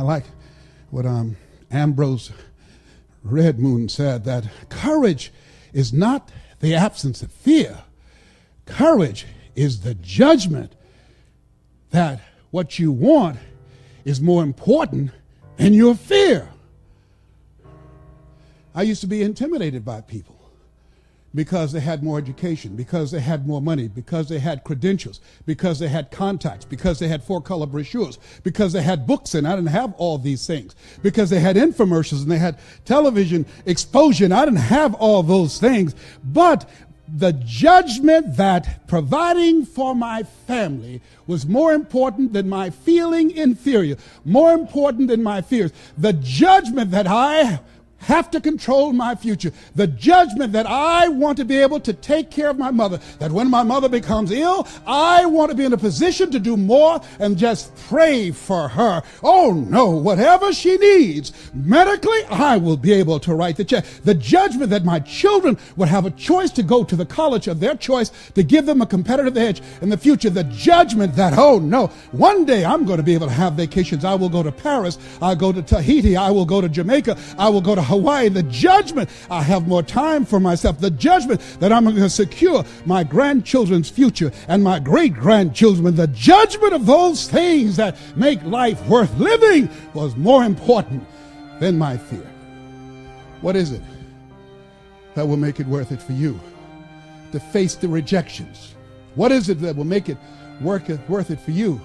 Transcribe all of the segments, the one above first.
I like what Ambrose Redmoon said, that courage is not the absence of fear. Courage is the judgment that what you want is more important than your fear. I used to be intimidated by people because they had more education, because they had more money, because they had credentials, because they had contacts, because they had four-color brochures, because they had books, and I didn't have all these things, because they had infomercials and they had television exposure, and I didn't have all those things. But the judgment that providing for my family was more important than my feeling inferior, more important than my fears. The judgment that I have to control my future. The judgment that I want to be able to take care of my mother, that when my mother becomes ill, I want to be in a position to do more and just pray for her. Oh no, whatever she needs medically, I will be able to write the check. The judgment that my children would have a choice to go to the college of their choice to give them a competitive edge in the future. The judgment that, oh no, one day I'm going to be able to have vacations. I will go to Paris. I'll go to Tahiti. I will go to Jamaica. I will go to Hawaii. The judgment, I have more time for myself. The judgment that I'm going to secure my grandchildren's future and my great-grandchildren. The judgment of those things that make life worth living was more important than my fear. What is it that will make it worth it for you to face the rejections? What is it that will make it worth it for you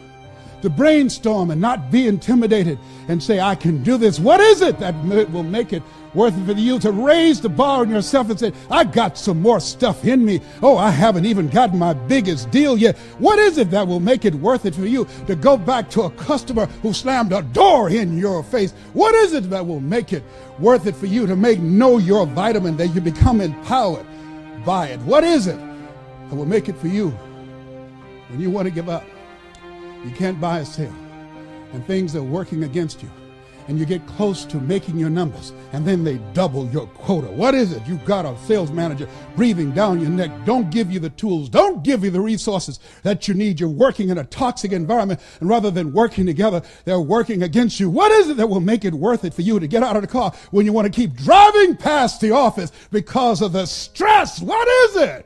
to brainstorm and not be intimidated and say, I can do this? What is it that will make it worth it for you to raise the bar on yourself and say, I got some more stuff in me. Oh, I haven't even gotten my biggest deal yet. What is it that will make it worth it for you to go back to a customer who slammed a door in your face? What is it that will make it worth it for you to know your vitamin, that you become empowered by it? What is it that will make it for you when you want to give up? You can't buy a sale, and things are working against you, and you get close to making your numbers, and then they double your quota. What is it? You've got a sales manager breathing down your neck. Don't give you the tools. Don't give you the resources that you need. You're working in a toxic environment, and rather than working together, they're working against you. What is it that will make it worth it for you to get out of the car when you want to keep driving past the office because of the stress? What is it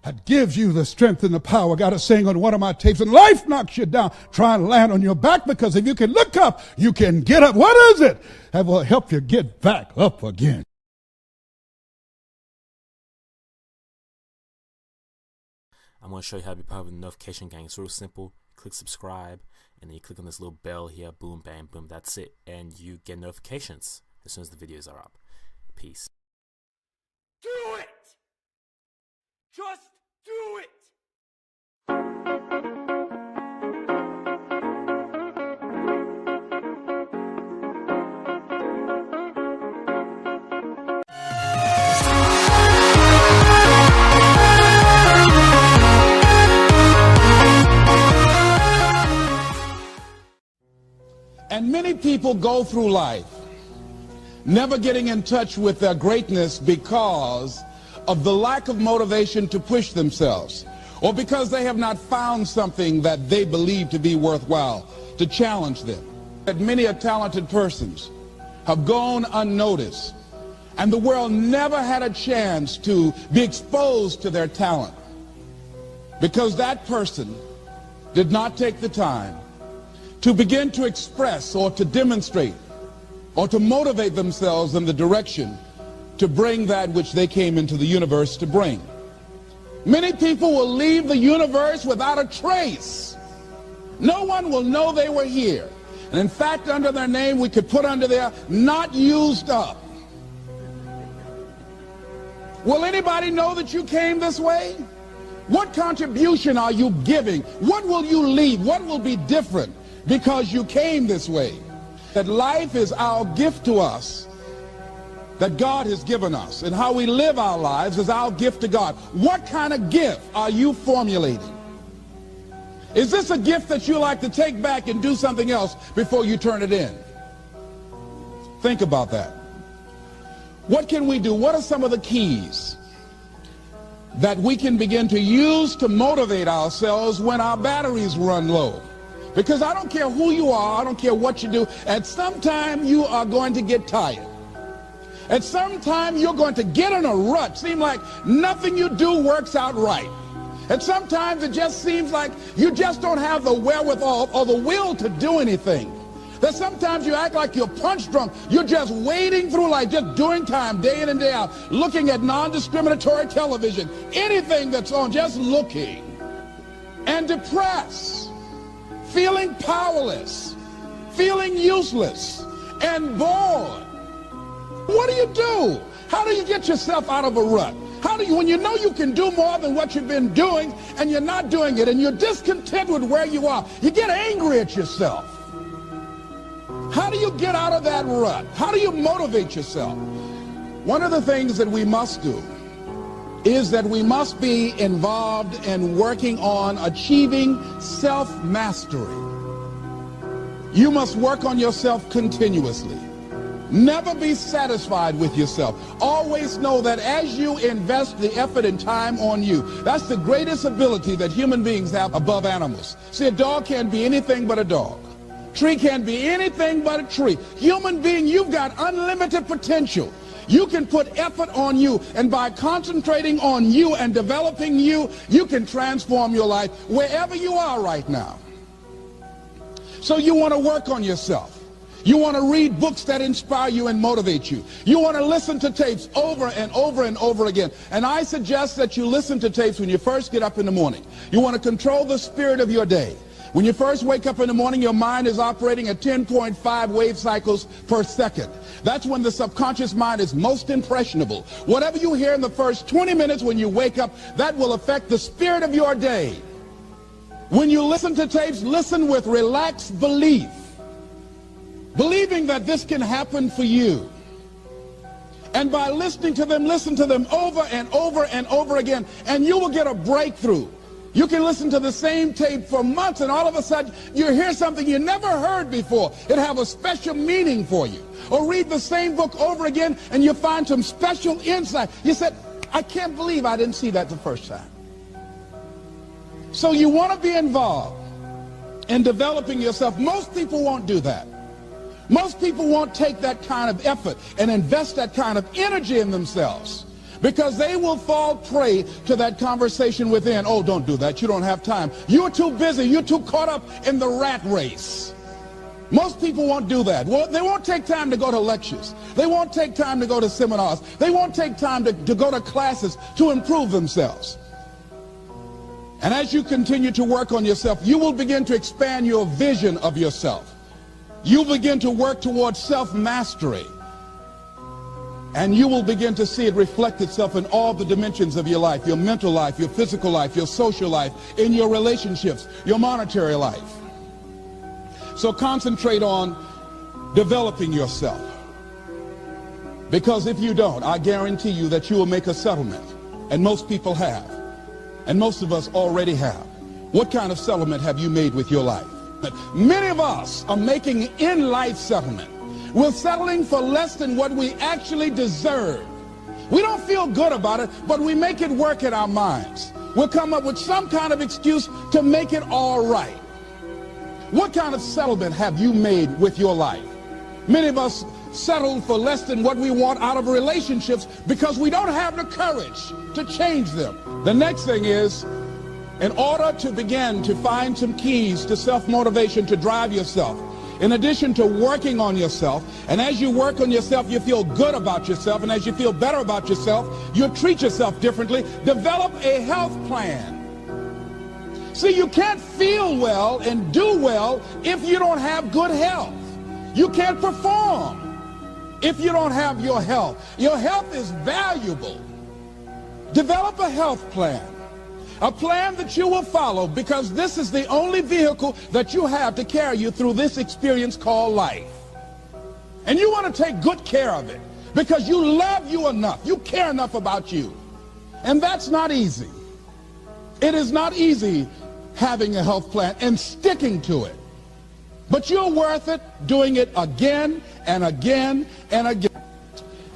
that gives you the strength and the power? I got a saying on one of my tapes, and life knocks you down, try and land on your back, because if you can look up, you can get up. What is it that will help you get back up again? I'm going to show you how to be part of the notification gang. It's real simple. Click subscribe, and then you click on this little bell here. Boom, bang, boom. That's it. And you get notifications as soon as the videos are up. Peace. Do it! Just do it! And many people go through life never getting in touch with their greatness because of the lack of motivation to push themselves, or because they have not found something that they believe to be worthwhile to challenge them. That many talented persons have gone unnoticed, and the world never had a chance to be exposed to their talent because that person did not take the time to begin to express or to demonstrate or to motivate themselves in the direction to bring that which they came into the universe to bring. Many people will leave the universe without a trace. No one will know they were here. And in fact, under their name, we could put under there, not used up. Will anybody know that you came this way? What contribution are you giving? What will you leave? What will be different because you came this way? That life is our gift to us, that God has given us, and how we live our lives is our gift to God. What kind of gift are you formulating? Is this a gift that you like to take back and do something else before you turn it in? Think about that. What can we do? What are some of the keys that we can begin to use to motivate ourselves when our batteries run low? Because I don't care who you are, I don't care what you do, at some time you are going to get tired. At some time you're going to get in a rut. Seem like nothing you do works out right. And sometimes it just seems like you just don't have the wherewithal or the will to do anything. That sometimes you act like you're punch drunk. You're just wading through life, just doing time day in and day out, looking at non-discriminatory television, anything that's on, just looking. And depressed, feeling powerless, feeling useless, and bored. What do? How do you get yourself out of a rut? How do you, when you know you can do more than what you've been doing and you're not doing it and you're discontent with where you are, you get angry at yourself. How do you get out of that rut? How do you motivate yourself? One of the things that we must do is that we must be involved in working on achieving self-mastery. You must work on yourself continuously. Never be satisfied with yourself. Always know that as you invest the effort and time on you, that's the greatest ability that human beings have above animals. See, a dog can't be anything but a dog. Tree can't be anything but a tree. Human being, you've got unlimited potential. You can put effort on you, and by concentrating on you and developing you, you can transform your life wherever you are right now. So you want to work on yourself. You want to read books that inspire you and motivate you. You want to listen to tapes over and over and over again. And I suggest that you listen to tapes when you first get up in the morning. You want to control the spirit of your day. When you first wake up in the morning, your mind is operating at 10.5 wave cycles per second. That's when the subconscious mind is most impressionable. Whatever you hear in the first 20 minutes when you wake up, that will affect the spirit of your day. When you listen to tapes, listen with relaxed belief. Believing that this can happen for you. And by listening to them, listen to them over and over and over again, and you will get a breakthrough. You can listen to the same tape for months, and all of a sudden you hear something you never heard before. It have a special meaning for you. Or read the same book over again, and you find some special insight. You said, I can't believe I didn't see that the first time. So you want to be involved in developing yourself. Most people won't do that. Most people won't take that kind of effort and invest that kind of energy in themselves, because they will fall prey to that conversation within. Oh, don't do that. You don't have time. You're too busy. You're too caught up in the rat race. Most people won't do that. Well, they won't take time to go to lectures. They won't take time to go to seminars. They won't take time to go to classes to improve themselves. And as you continue to work on yourself, you will begin to expand your vision of yourself. You'll begin to work towards self-mastery. And you will begin to see it reflect itself in all the dimensions of your life, your mental life, your physical life, your social life, in your relationships, your monetary life. So concentrate on developing yourself. Because if you don't, I guarantee you that you will make a settlement. And most people have. And most of us already have. What kind of settlement have you made with your life? Many of us are making in-life settlement. We're settling for less than what we actually deserve. We don't feel good about it, but we make it work in our minds. We'll come up with some kind of excuse to make it all right. What kind of settlement have you made with your life? Many of us settle for less than what we want out of relationships because we don't have the courage to change them. The next thing is, in order to begin to find some keys to self-motivation to drive yourself, in addition to working on yourself, and as you work on yourself, you feel good about yourself, and as you feel better about yourself, you treat yourself differently. Develop a health plan. See, you can't feel well and do well if you don't have good health. You can't perform if you don't have your health. Your health is valuable. Develop a health plan. A plan that you will follow, because this is the only vehicle that you have to carry you through this experience called life. And you want to take good care of it because you love you enough. You care enough about you. And that's not easy. It is not easy having a health plan and sticking to it. But you're worth it doing it again and again and again.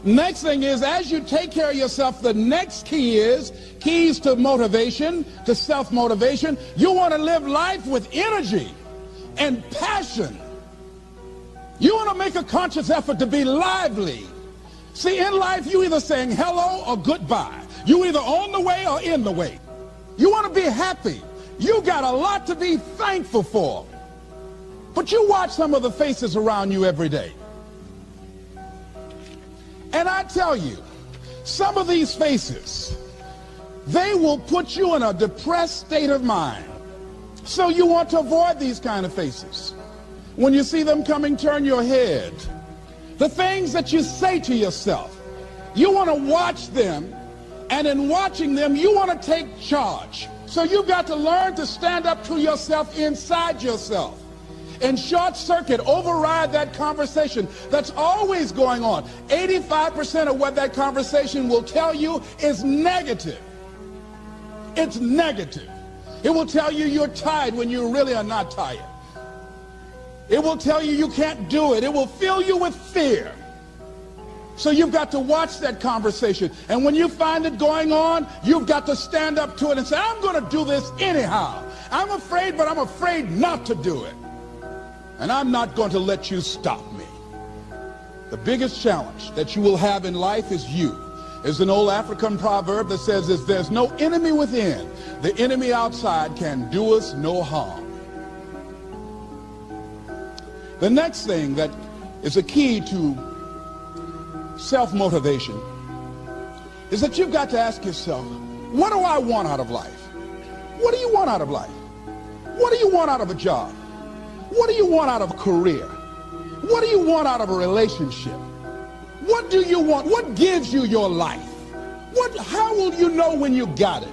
Next thing is, as you take care of yourself, the next key is keys to motivation, to self-motivation. You want to live life with energy. and passion. You want to make a conscious effort to be lively. See, in life, you either saying hello or goodbye. You either on the way or in the way. You want to be happy. You got a lot to be thankful for. But you watch some of the faces around you every day. And I tell you, some of these faces, they will put you in a depressed state of mind. So you want to avoid these kind of faces. When you see them coming, turn your head. The things that you say to yourself, you want to watch them, and in watching them, you want to take charge. So you've got to learn to stand up to yourself inside yourself and short circuit, override that conversation that's always going on. 85% of what that conversation will tell you is negative. It's negative. It will tell you you're tired when you really are not tired. It will tell you you can't do it. It will fill you with fear. So you've got to watch that conversation. And when you find it going on, you've got to stand up to it and say, I'm going to do this anyhow. I'm afraid, but I'm afraid not to do it. And I'm not going to let you stop me. The biggest challenge that you will have in life is you. There's an old African proverb that says, if there's no enemy within, the enemy outside can do us no harm. The next thing that is a key to self-motivation is that you've got to ask yourself, what do I want out of life? What do you want out of life? What do you want out of a job? What do you want out of a career? What do you want out of a relationship? What do you want? What gives you your life? How will you know when you got it?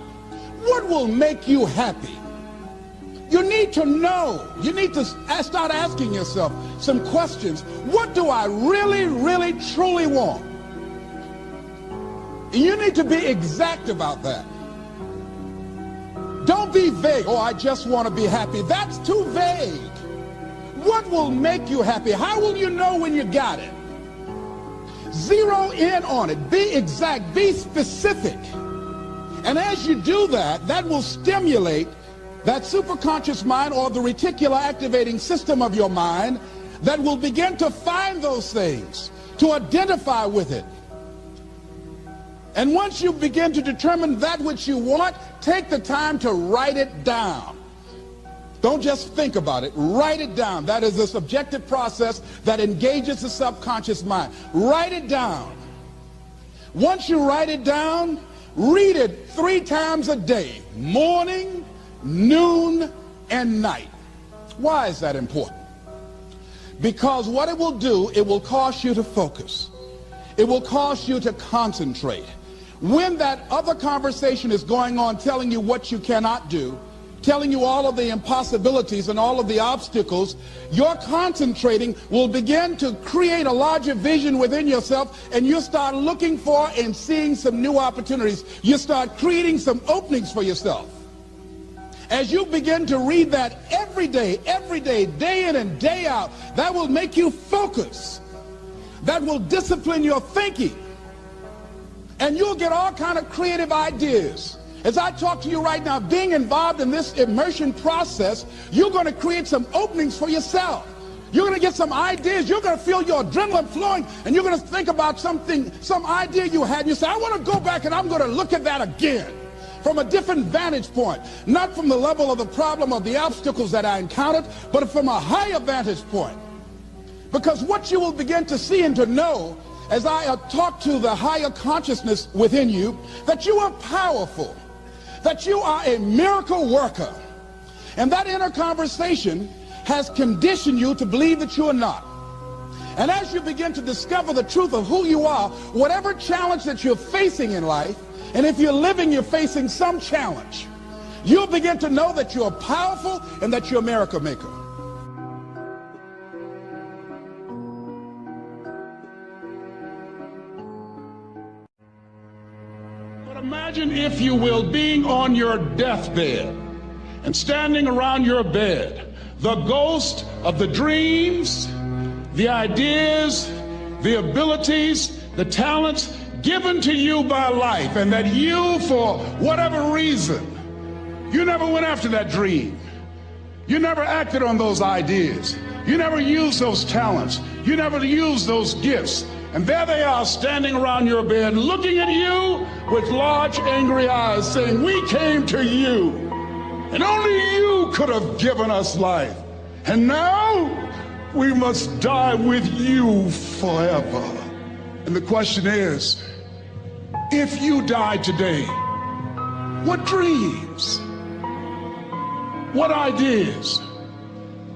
What will make you happy? You need to know. You need to start asking yourself some questions. What do I really, really, truly want? And you need to be exact about that. Don't be vague. Oh, I just want to be happy. That's too vague. What will make you happy? How will you know when you got it? Zero in on it. Be exact. Be specific. And as you do that, that will stimulate that superconscious mind, or the reticular activating system of your mind, that will begin to find those things, to identify with it. And once you begin to determine that which you want, take the time to write it down. Don't just think about it. Write it down. That is a subjective process that engages the subconscious mind. Write it down. Once you write it down, read it 3 times a day, morning, noon, and night. Why is that important? Because what it will do, it will cause you to focus. It will cause you to concentrate. When that other conversation is going on telling you what you cannot do, telling you all of the impossibilities and all of the obstacles, your concentrating will begin to create a larger vision within yourself, and you start looking for and seeing some new opportunities. You start creating some openings for yourself. As you begin to read that every day, day in and day out, that will make you focus. That will discipline your thinking. And you'll get all kind of creative ideas. As I talk to you right now, being involved in this immersion process, you're going to create some openings for yourself. You're going to get some ideas. You're going to feel your adrenaline flowing, and you're going to think about something, some idea you had. And you say, I want to go back and I'm going to look at that again from a different vantage point, not from the level of the problem or the obstacles that I encountered, but from a higher vantage point. Because what you will begin to see and to know as I talk to the higher consciousness within you, that you are powerful, that you are a miracle worker. And that inner conversation has conditioned you to believe that you are not. And as you begin to discover the truth of who you are, whatever challenge that you're facing in life, and if you're living, you're facing some challenge, you'll begin to know that you're powerful and that you're a miracle maker. But imagine, if you will, being on your deathbed and standing around your bed, the ghost of the dreams, the ideas, the abilities, the talents given to you by life, and that you, for whatever reason, you never went after that dream. You never acted on those ideas. You never used those talents. You never used those gifts. And there they are standing around your bed looking at you with large angry eyes saying, we came to you and only you could have given us life. And now we must die with you forever. And the question is, if you die today, what dreams, what ideas,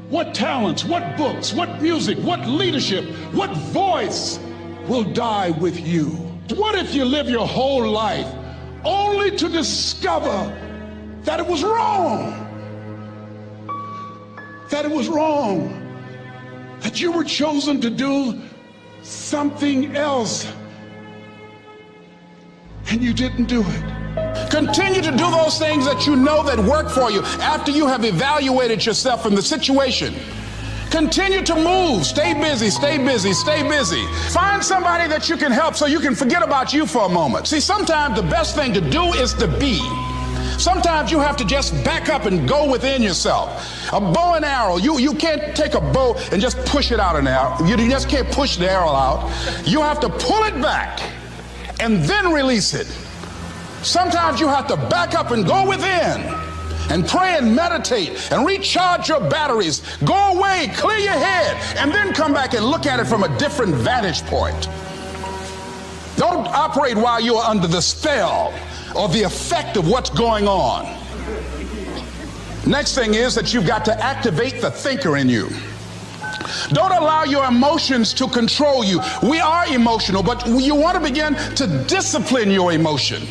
what talents, what books, what music, what leadership, what voice will die with you? What if you live your whole life only to discover that it was wrong? That it was wrong. That you were chosen to do something else and you didn't do it. Continue to do those things that you know that work for you after you have evaluated yourself from the situation. Continue to move. Stay busy, stay busy, stay busy. Find somebody that you can help so you can forget about you for a moment. See, sometimes the best thing to do is to be. Sometimes you have to just back up and go within yourself. A bow and arrow, you can't take a bow and just push it out an arrow. You just can't push the arrow out. You have to pull it back and then release it. Sometimes you have to back up and go within and pray and meditate and recharge your batteries. Go away, clear your head, and then come back and look at it from a different vantage point. Don't operate while you're under the spell or the effect of what's going on. Next thing is that you've got to activate the thinker in you. Don't allow your emotions to control you. We are emotional, but you want to begin to discipline your emotion.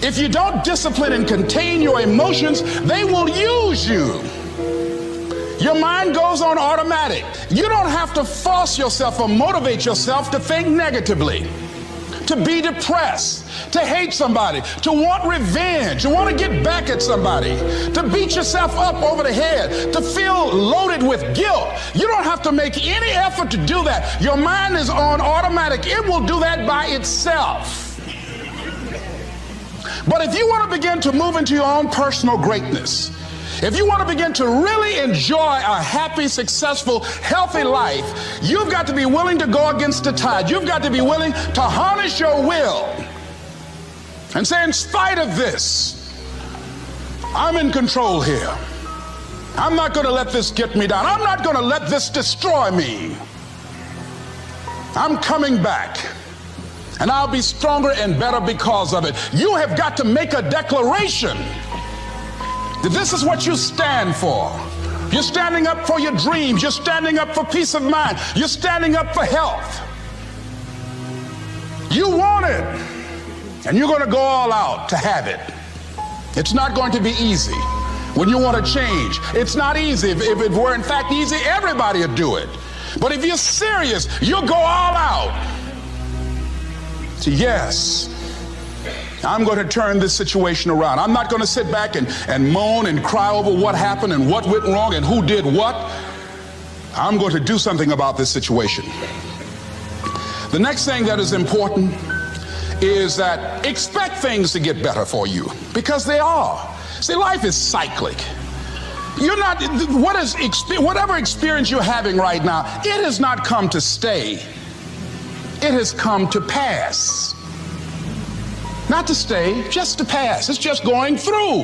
If you don't discipline and contain your emotions, they will use you. Your mind goes on automatic. You don't have to force yourself or motivate yourself to think negatively, to be depressed, to hate somebody, to want revenge, to want to get back at somebody, to beat yourself up over the head, to feel loaded with guilt. You don't have to make any effort to do that. Your mind is on automatic. It will do that by itself. But if you want to begin to move into your own personal greatness, if you want to begin to really enjoy a happy, successful, healthy life, you've got to be willing to go against the tide. You've got to be willing to harness your will and say, in spite of this, I'm in control here. I'm not going to let this get me down. I'm not going to let this destroy me. I'm coming back. And I'll be stronger and better because of it. You have got to make a declaration that this is what you stand for. You're standing up for your dreams. You're standing up for peace of mind. You're standing up for health. You want it, and you're going to go all out to have it. It's not going to be easy when you want to change. It's not easy. If it were in fact easy, everybody would do it. But if you're serious, you'll go all out. So yes, I'm going to turn this situation around. I'm not going to sit back and moan and cry over what happened and what went wrong and who did what. I'm going to do something about this situation. The next thing that is important is that expect things to get better for you, because they are. See, life is cyclic. You're not, whatever experience you're having right now, it has not come to stay. It has come to pass. Not to stay, just to pass. It's just going through.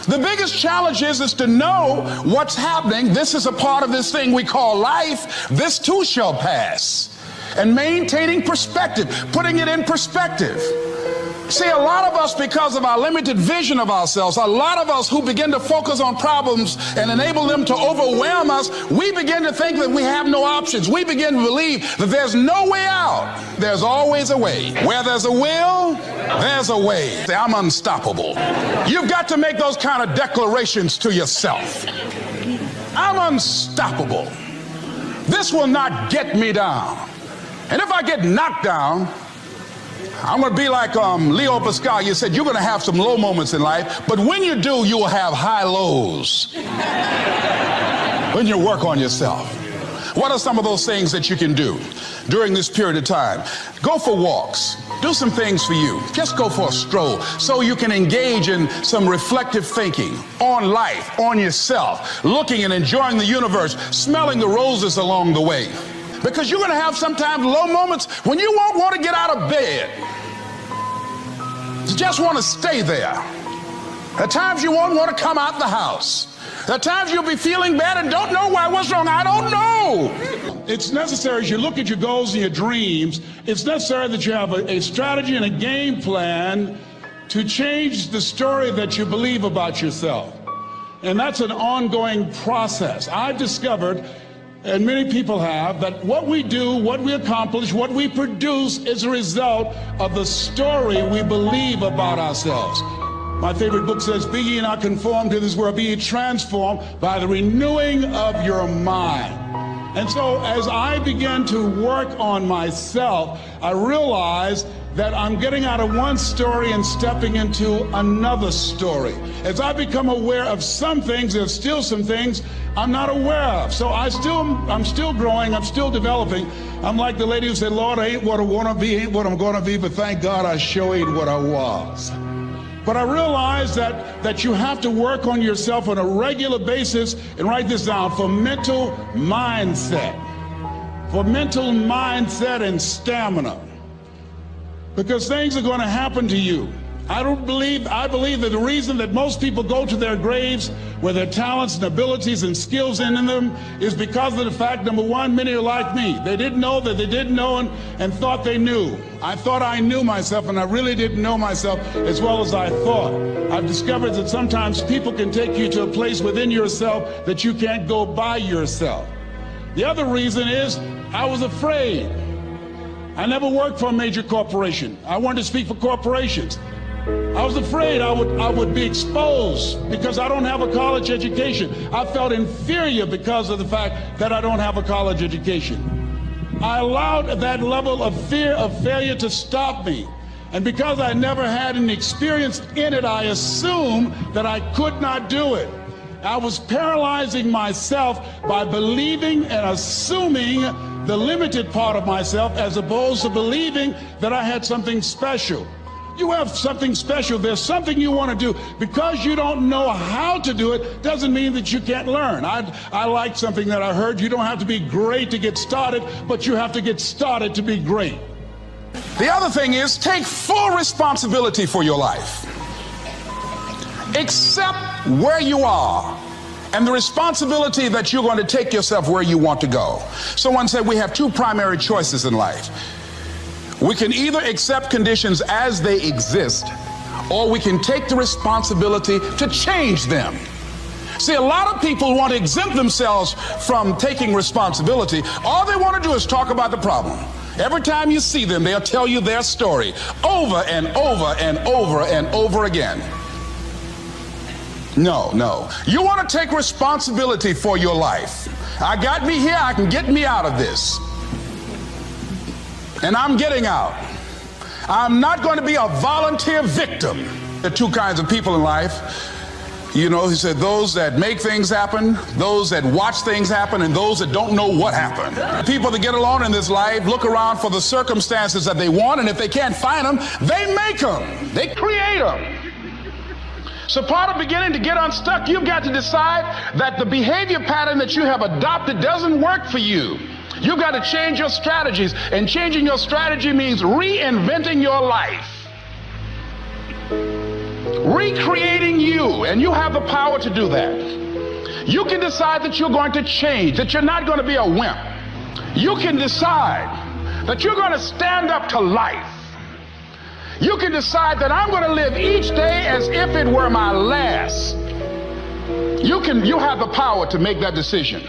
The biggest challenge is to know what's happening. This is a part of this thing we call life. This too shall pass. And maintaining perspective, putting it in perspective. See, a lot of us, because of our limited vision of ourselves, a lot of us who begin to focus on problems and enable them to overwhelm us, we begin to think that we have no options. We begin to believe that there's no way out. There's always a way. Where there's a will, there's a way. Say, I'm unstoppable. You've got to make those kind of declarations to yourself. I'm unstoppable. This will not get me down. And if I get knocked down, I'm going to be like Leo Pascal. You said you're going to have some low moments in life, but when you do, you will have high lows when you work on yourself. What are some of those things that you can do during this period of time? Go for walks. Do some things for you. Just go for a stroll so you can engage in some reflective thinking on life, on yourself, looking and enjoying the universe, smelling the roses along the way. Because you're going to have sometimes low moments when you won't want to get out of bed. You just want to stay there. At times you won't want to come out the house. At times you'll be feeling bad and don't know why. What's wrong? I don't know. It's necessary, as you look at your goals and your dreams, it's necessary that you have a strategy and a game plan to change the story that you believe about yourself. And that's an ongoing process. I've discovered, and many people have, that what we do, what we accomplish, what we produce is a result of the story we believe about ourselves. My favorite book says, "Be ye not conformed to this world, be ye transformed by the renewing of your mind." And so as I began to work on myself, I realized that I'm getting out of one story and stepping into another story. As I become aware of some things, there's still some things I'm not aware of. So I'm still growing, I'm still developing. I'm like the lady who said, "Lord, I ain't what I want to be, ain't what I'm going to be, but thank God I sure ain't what I was." But I realize that you have to work on yourself on a regular basis, and write this down, for mental mindset. For mental mindset and stamina. Because things are going to happen to you. I believe that the reason that most people go to their graves with their talents and abilities and skills in them is because of the fact, number one, many are like me. They didn't know that they didn't know and thought they knew. I thought I knew myself, and I really didn't know myself as well as I thought. I've discovered that sometimes people can take you to a place within yourself that you can't go by yourself. The other reason is I was afraid. I never worked for a major corporation. I wanted to speak for corporations. I was afraid I would be exposed because I don't have a college education. I felt inferior because of the fact that I don't have a college education. I allowed that level of fear of failure to stop me. And because I never had any experience in it, I assumed that I could not do it. I was paralyzing myself by believing and assuming the limited part of myself as opposed to believing that I had something special. You have something special. There's something you want to do. Because you don't know how to do it doesn't mean that you can't learn. I like something that I heard. You don't have to be great to get started, but you have to get started to be great. The other thing is, take full responsibility for your life. Accept where you are and the responsibility that you're going to take yourself where you want to go. Someone said we have two primary choices in life. We can either accept conditions as they exist, or we can take the responsibility to change them. See, a lot of people want to exempt themselves from taking responsibility. All they want to do is talk about the problem. Every time you see them, they'll tell you their story over and over and over and over again. No. You want to take responsibility for your life. I got me here, I can get me out of this. And I'm getting out. I'm not going to be a volunteer victim. There are two kinds of people in life. You know, he said, those that make things happen, those that watch things happen, and those that don't know what happened. People that get along in this life look around for the circumstances that they want, and if they can't find them, they make them. They create them. So part of beginning to get unstuck, you've got to decide that the behavior pattern that you have adopted doesn't work for you. You've got to change your strategies, and changing your strategy means reinventing your life. Recreating you, and you have the power to do that. You can decide that you're going to change, that you're not going to be a wimp. You can decide that you're going to stand up to life. You can decide that I'm going to live each day as if it were my last. You have the power to make that decision.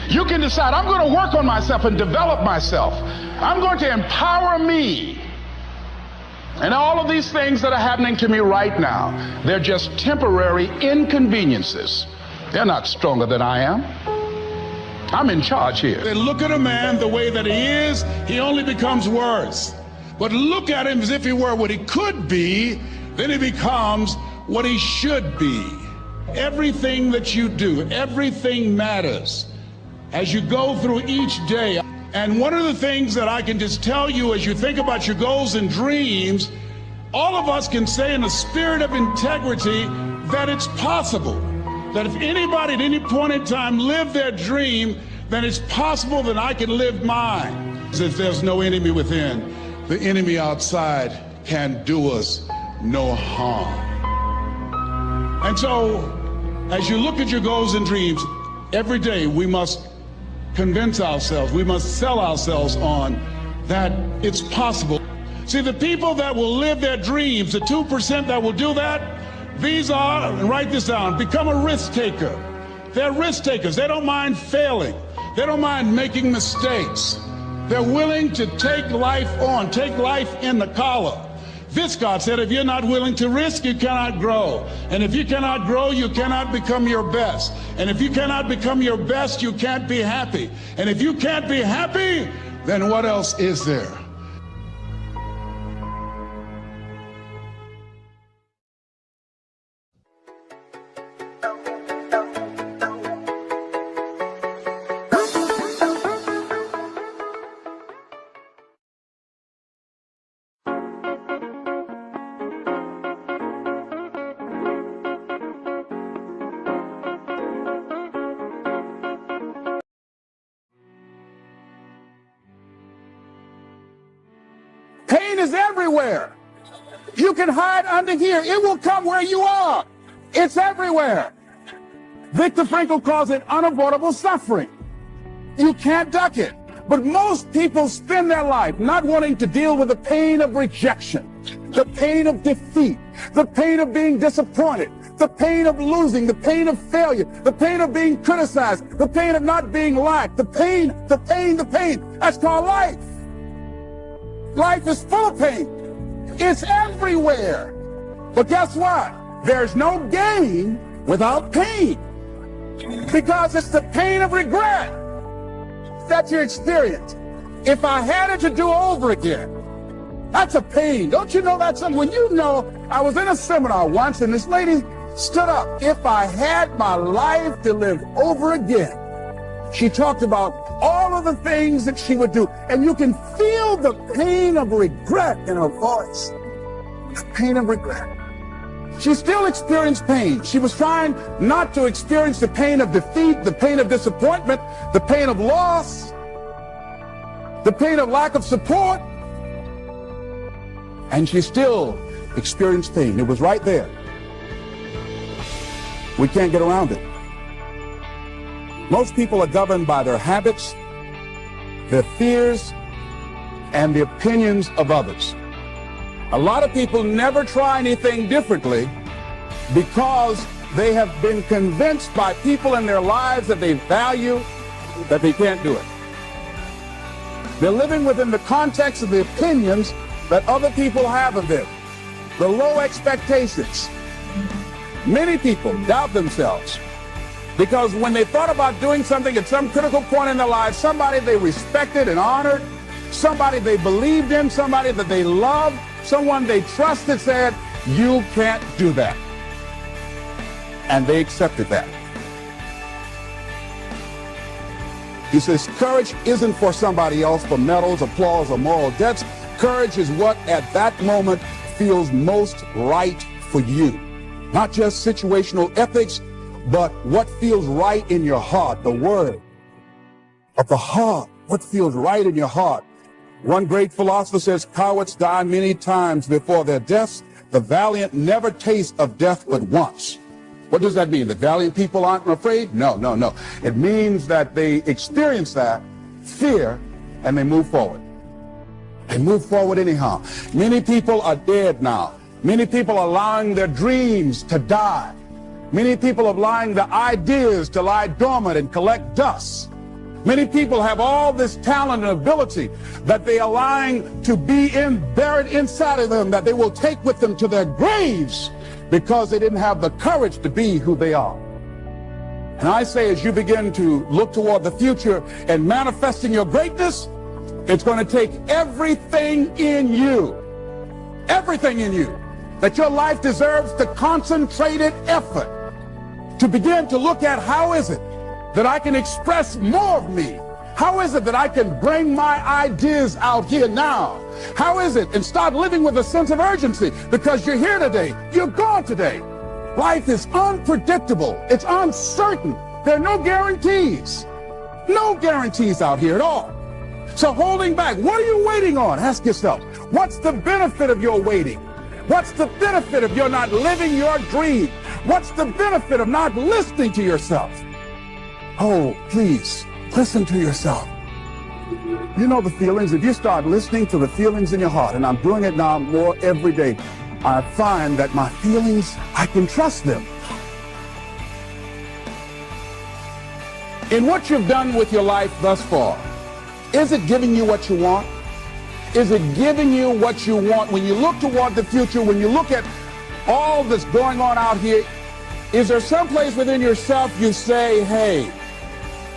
You can decide, I'm going to work on myself and develop myself. I'm going to empower me. And all of these things that are happening to me right now, they're just temporary inconveniences. They're not stronger than I am. I'm in charge here. They look at a man the way that he is, he only becomes worse. But look at him as if he were what he could be, then he becomes what he should be. Everything that you do, everything matters. As you go through each day, And one of the things that I can just tell you as you think about your goals and dreams, all of us can say in a spirit of integrity that it's possible. That if anybody at any point in time lived their dream, then it's possible that I can live mine. If there's no enemy within, the enemy outside can do us no harm. And so, as you look at your goals and dreams, every day we must convince ourselves, we must sell ourselves on that it's possible. See, the people that will live their dreams, the 2% that will do that, these are, and write this down, become a risk taker. They're risk takers. They don't mind failing. They don't mind making mistakes. They're willing to take life on, take life in the collar. This, God said, if you're not willing to risk, you cannot grow. And if you cannot grow, you cannot become your best. And if you cannot become your best, you can't be happy. And if you can't be happy, then what else is there? Pain is everywhere. You can hide under here. It will come where you are. It's everywhere. Viktor Frankl calls it unavoidable suffering. You can't duck it. But most people spend their life not wanting to deal with the pain of rejection, the pain of defeat, the pain of being disappointed, the pain of losing, the pain of failure, the pain of being criticized, the pain of not being liked, the pain. That's called life. Life is full of pain. It's everywhere. But guess what? There's no gain without pain. Because it's the pain of regret that you experience. If I had it to do over again, that's a pain. Don't you know that something? When you know, I was in a seminar once and this lady stood up. If I had my life to live over again, she talked about all of the things that she would do. And you can feel the pain of regret in her voice. The pain of regret. She still experienced pain. She was trying not to experience the pain of defeat, the pain of disappointment, the pain of loss, the pain of lack of support. And she still experienced pain. It was right there. We can't get around it. Most people are governed by their habits, their fears, and the opinions of others. A lot of people never try anything differently because they have been convinced by people in their lives that they value that they can't do it. They're living within the context of the opinions that other people have of them, the low expectations. Many people doubt themselves because when they thought about doing something at some critical point in their lives, somebody they respected and honored, somebody they believed in, somebody that they loved, someone they trusted said, you can't do that. And they accepted that. He says, courage isn't for somebody else, for medals, applause, or moral debts. Courage is what at that moment feels most right for you. Not just situational ethics, but what feels right in your heart, the word of the heart, what feels right in your heart. One great philosopher says, cowards die many times before their deaths. The valiant never taste of death but once. What does that mean? The valiant people aren't afraid? No, no, no. It means that they experience that fear and they move forward. They move forward anyhow. Many people are dead now. Many people are allowing their dreams to die. Many people are allowing the ideas to lie dormant and collect dust. Many people have all this talent and ability that they are allowing to be buried inside of them, that they will take with them to their graves because they didn't have the courage to be who they are. And I say, as you begin to look toward the future and manifesting your greatness, it's going to take everything in you, that your life deserves the concentrated effort to begin to look at how is it that I can express more of me, How is it that I can bring my ideas out here now? How is it? And start living with a sense of urgency, because you're here today, you're gone today. Life is unpredictable. It's uncertain. There are no guarantees. No guarantees out here at all. So holding back, what are you waiting on? Ask yourself, what's the benefit of your waiting? What's the benefit of your not living your dream? What's the benefit of not listening to yourself? Oh, please, listen to yourself. You know the feelings. If you start listening to the feelings in your heart, and I'm doing it now more every day, I find that my feelings, I can trust them. In what you've done with your life thus far, is it giving you what you want? Is it giving you what you want? When you look toward the future, when you look at all that's going on out here, is there some place within yourself you say, hey,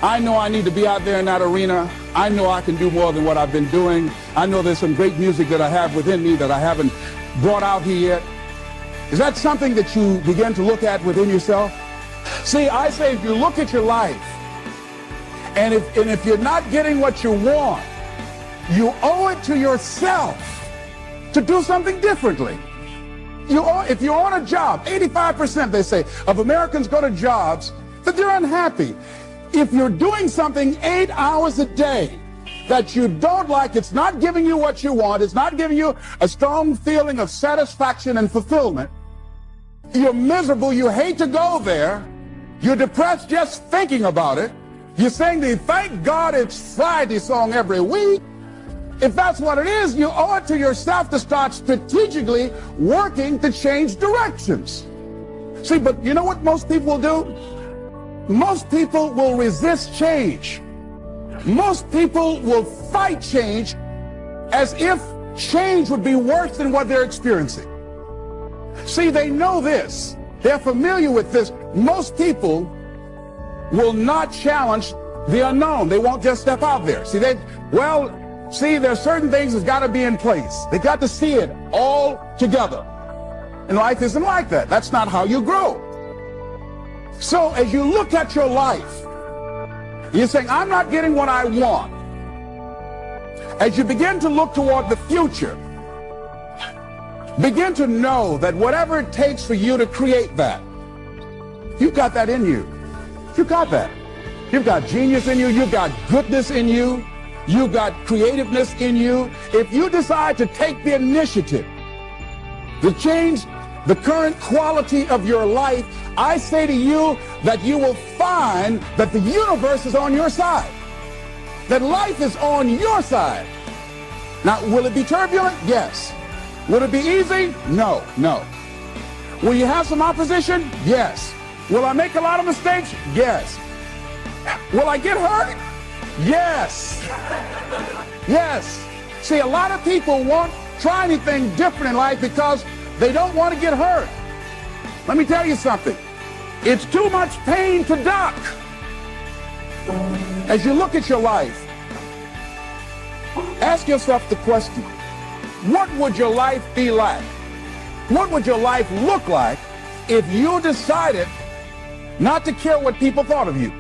I know I need to be out there in that arena. I know I can do more than what I've been doing. I know there's some great music that I have within me that I haven't brought out here yet. Is that something that you begin to look at within yourself? See, I say if you look at your life, and if you're not getting what you want, you owe it to yourself to do something differently. If you're on a job, 85% they say of Americans go to jobs that they're unhappy. If you're doing something 8 hours a day that you don't like, it's not giving you what you want, it's not giving you a strong feeling of satisfaction and fulfillment, you're miserable, you hate to go there, you're depressed just thinking about it, you're saying the thank God it's Friday song every week. If that's what it is, you owe it to yourself to start strategically working to change directions. See, but you know what most people will do? Most people will resist change. Most people will fight change as if change would be worse than what they're experiencing. See, they know this. They're familiar with this. Most people will not challenge the unknown. They won't just step out there. See, there's certain things that's got to be in place. They got to see it all together. And life isn't like that. That's not how you grow. So as you look at your life, you're saying, I'm not getting what I want. As you begin to look toward the future, begin to know that whatever it takes for you to create that, you've got that in you. You've got that. You've got genius in you. You've got goodness in you. You've got creativeness in you. If you decide to take the initiative to change the current quality of your life, I say to you that you will find that the universe is on your side, that life is on your side. Now, will it be turbulent? Yes. Will it be easy? No, no. Will you have some opposition? Yes. Will I make a lot of mistakes? Yes. Will I get hurt? Yes. Yes. See, a lot of people won't try anything different in life because they don't want to get hurt. Let me tell you something. It's too much pain to duck. As you look at your life, ask yourself the question, what would your life be like? What would your life look like if you decided not to care what people thought of you?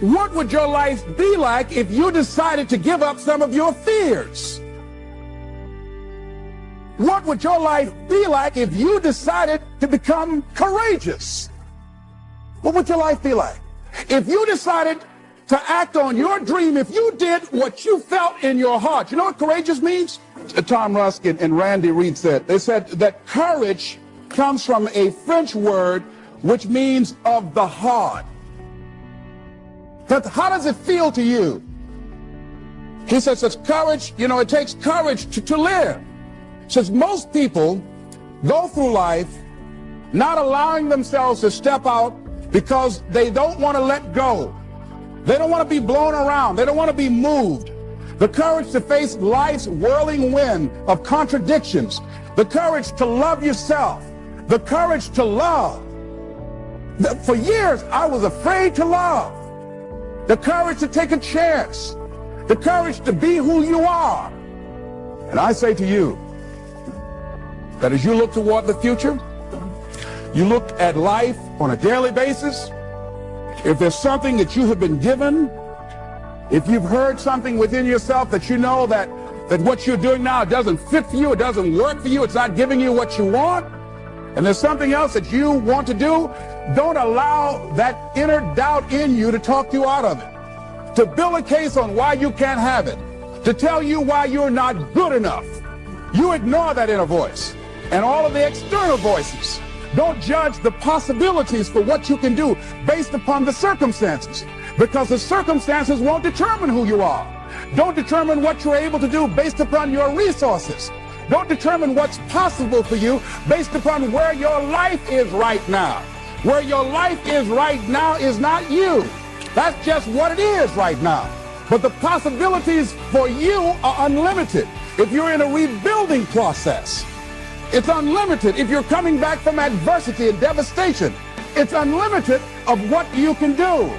What would your life be like if you decided to give up some of your fears? What would your life be like if you decided to become courageous? What would your life be like? If you decided to act on your dream, if you did what you felt in your heart. You know what courageous means? Tom Ruskin and Randy Reed said, they said that courage comes from a French word which means of the heart. But how does it feel to you? He says it's courage, you know, it takes courage to live. Says most people go through life not allowing themselves to step out because they don't want to let go. They don't want to be blown around. They don't want to be moved. The courage to face life's whirling wind of contradictions. The courage to love yourself. The courage to love. For years, I was afraid to love. The courage to take a chance. The courage to be who you are. And I say to you, that as you look toward the future, you look at life on a daily basis, If there's something that you have been given, if you've heard something within yourself that you know that what you're doing now doesn't fit for you, it doesn't work for you, it's not giving you what you want, and there's something else that you want to do, don't allow that inner doubt in you to talk you out of it, to build a case on why you can't have it, to tell you why you're not good enough. You ignore that inner voice and all of the external voices. Don't judge the possibilities for what you can do based upon the circumstances, because the circumstances won't determine who you are. Don't determine what you're able to do based upon your resources. Don't determine what's possible for you based upon where your life is right now. Where your life is right now is not you. That's just what it is right now. But the possibilities for you are unlimited. If you're in a rebuilding process, it's unlimited. If you're coming back from adversity and devastation, it's unlimited of what you can do.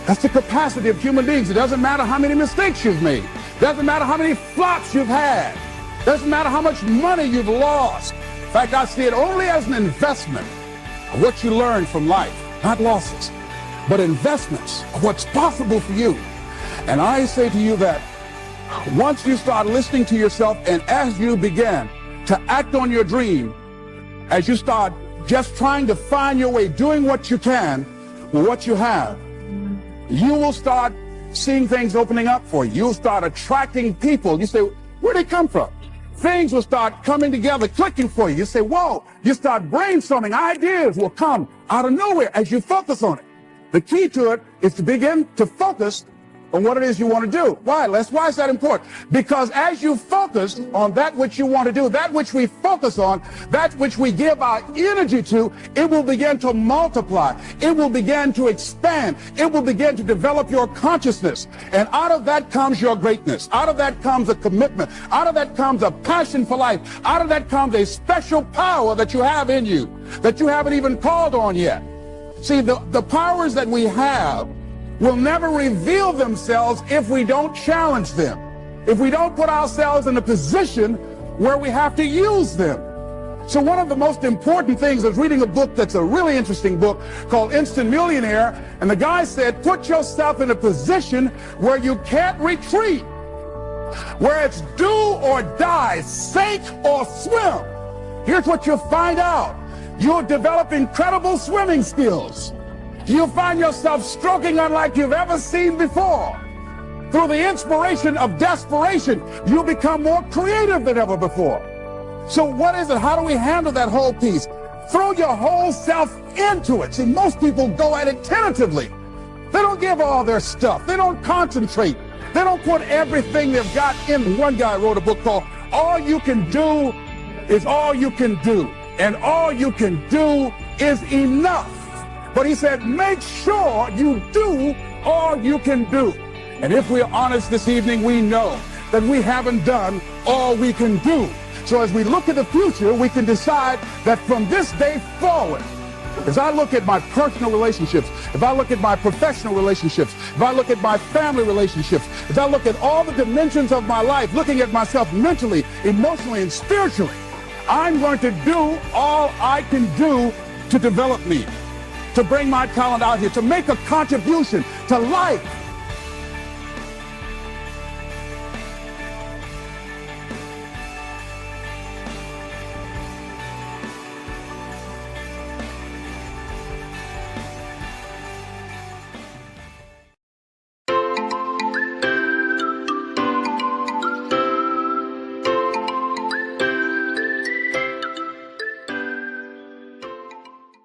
That's the capacity of human beings. It doesn't matter how many mistakes you've made. It doesn't matter how many flops you've had. It doesn't matter how much money you've lost. In fact, I see it only as an investment of what you learn from life, not losses, but investments of what's possible for you. And I say to you that once you start listening to yourself, and as you begin to act on your dream, as you start just trying to find your way, doing what you can with what you have, you will start seeing things opening up for you. You'll start attracting people. You say, where'd they come from? Things will start coming together, clicking for you. You say, whoa. You start brainstorming. Ideas will come out of nowhere as you focus on it. The key to it is to begin to focus on what it is you want to do. Why, Les? Why is that important? Because as you focus on that which you want to do, that which we focus on, that which we give our energy to, it will begin to multiply. It will begin to expand. It will begin to develop your consciousness. And out of that comes your greatness. Out of that comes a commitment. Out of that comes a passion for life. Out of that comes a special power that you have in you that you haven't even called on yet. See, the powers that we have will never reveal themselves if we don't challenge them, if we don't put ourselves in a position where we have to use them. So one of the most important things is reading a book that's a really interesting book called Instant Millionaire, and the guy said, put yourself in a position where you can't retreat, where it's do or die, sink or swim. Here's what you'll find out. You'll develop incredible swimming skills. You'll find yourself stroking unlike you've ever seen before. Through the inspiration of desperation, you'll become more creative than ever before. So what is it? How do we handle that whole piece? Throw your whole self into it. See, most people go at it tentatively. They don't give all their stuff. They don't concentrate. They don't put everything they've got in. One guy wrote a book called All You Can Do Is All You Can Do. And all you can do is enough. But he said, make sure you do all you can do. And if we're honest this evening, we know that we haven't done all we can do. So as we look at the future, we can decide that from this day forward, as I look at my personal relationships, if I look at my professional relationships, if I look at my family relationships, if I look at all the dimensions of my life, looking at myself mentally, emotionally, and spiritually, I'm going to do all I can do to develop me, to bring my talent out here, to make a contribution to life,